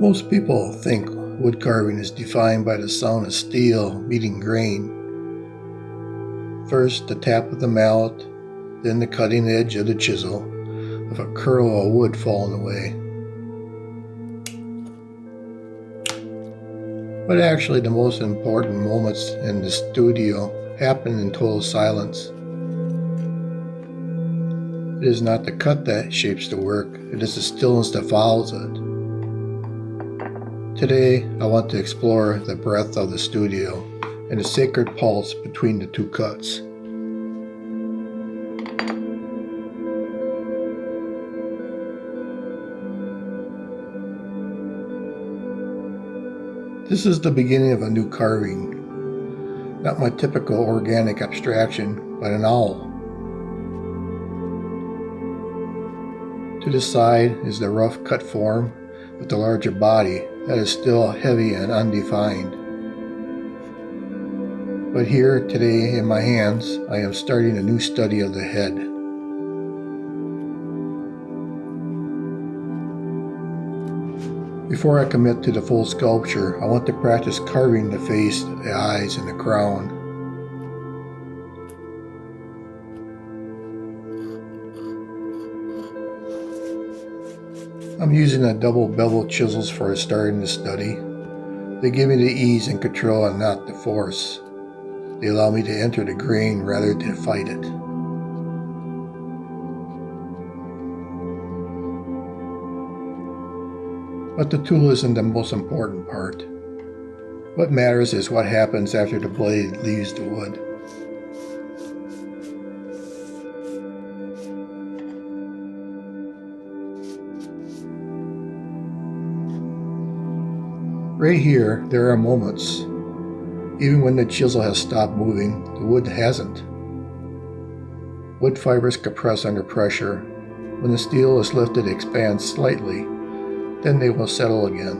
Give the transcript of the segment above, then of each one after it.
Most people think wood carving is defined by the sound of steel meeting grain. First, the tap of the mallet, then the cutting edge of the chisel of a curl of wood falling away. But actually, the most important moments in the studio happen in total silence. It is not the cut that shapes the work, it is the stillness that follows it. Today, I want to explore the breadth of the studio and the sacred pulse between the two cuts. This is the beginning of a new carving, not my typical organic abstraction, but an owl. To the side is the rough cut form with the larger body that is still heavy and undefined. But here today in my hands, I am starting a new study of the head. Before I commit to the full sculpture, I want to practice carving the face, the eyes, and the crown. I'm using a double bevel chisels for a start in the study. They give me the ease and control and not the force. They allow me to enter the grain rather than fight it. But the tool isn't the most important part. What matters is what happens after the blade leaves the wood. Right here, there are moments. Even when the chisel has stopped moving, the wood hasn't. Wood fibers compress under pressure. When the steel is lifted, it expands slightly. Then they will settle again.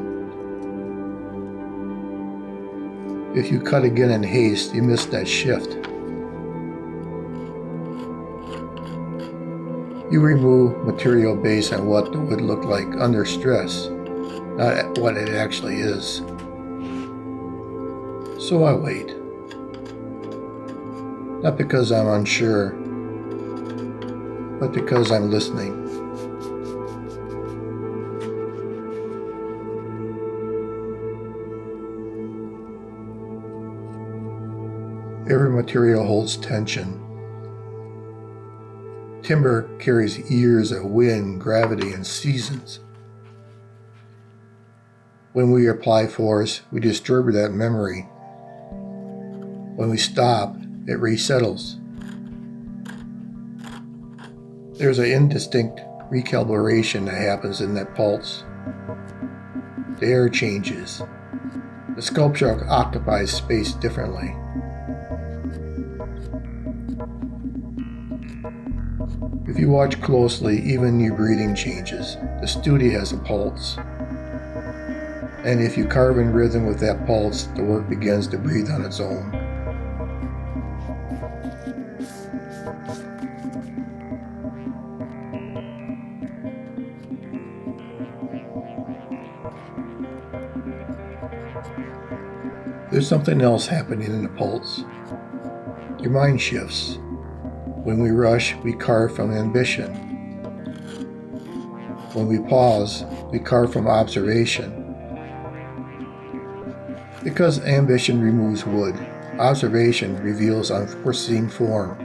If you cut again in haste, you miss that shift. You remove material based on what the wood looked like under stress, not what it actually is. So I wait. Not because I'm unsure, but because I'm listening. Every material holds tension. Timber carries years of wind, gravity, and seasons. When we apply force, we disturb that memory. When we stop, it resettles. There's an indistinct recalibration that happens in that pulse. The air changes. The sculpture occupies space differently. If you watch closely, even your breathing changes. The studio has a pulse. And if you carve in rhythm with that pulse, the work begins to breathe on its own. There's something else happening in the pulse. Your mind shifts. When we rush, we carve from ambition. When we pause, we carve from observation. Because ambition removes wood, observation reveals unforeseen form.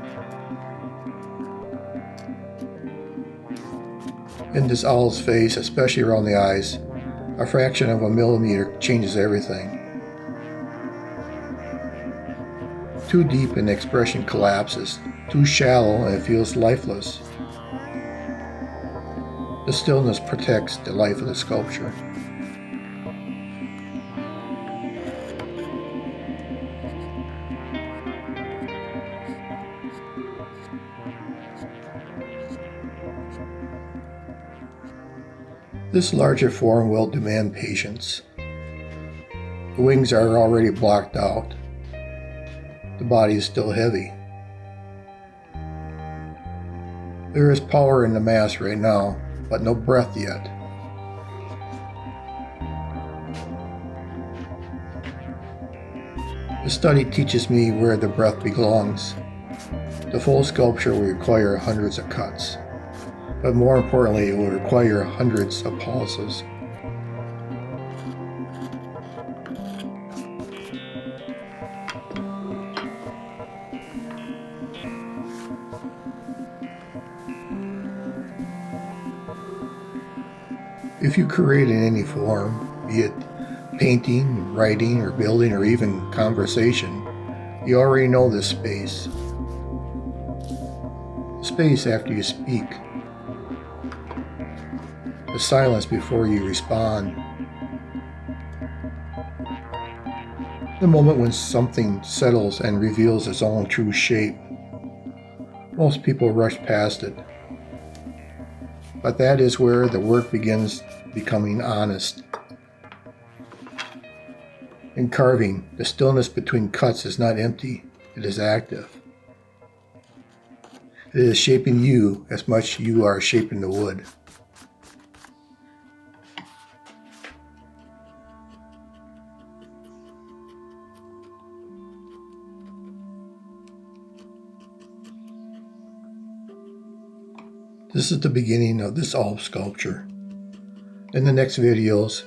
In this owl's face, especially around the eyes, a fraction of a millimeter changes everything. Too deep and the expression collapses. Too shallow and it feels lifeless. The stillness protects the life of the sculpture. This larger form will demand patience. The wings are already blocked out. The body is still heavy. There is power in the mass right now, but no breath yet. The study teaches me where the breath belongs. The full sculpture will require hundreds of cuts, but more importantly, it will require hundreds of pauses. If you create in any form, be it painting, writing, or building, or even conversation, you already know this space. The space after you speak. The silence before you respond. The moment when something settles and reveals its own true shape. Most people rush past it. But that is where the work begins becoming honest. In carving, the stillness between cuts is not empty, it is active. It is shaping you as much as you are shaping the wood. This is the beginning of this all sculpture. In the next videos,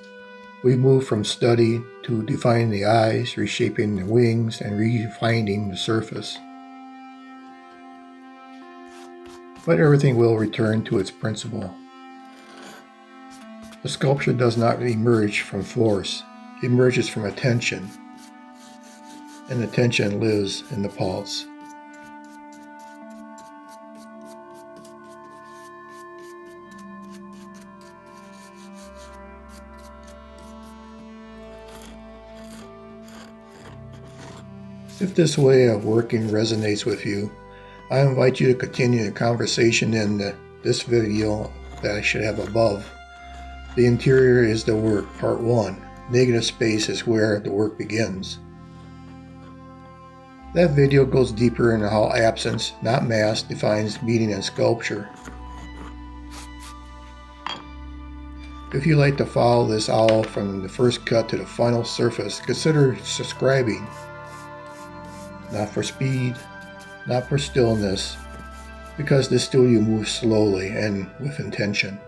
we move from study to defining the eyes, reshaping the wings, and refining the surface. But everything will return to its principle. The sculpture does not emerge from force, it emerges from attention, and attention lives in the pulse. If this way of working resonates with you, I invite you to continue the conversation in this video that I should have above. The interior is the work, part 1. Negative space is where the work begins. That video goes deeper into how absence, not mass, defines meaning in sculpture. If you like to follow this owl from the first cut to the final surface, consider subscribing. Not for speed, not for stillness, because this studio moves slowly and with intention.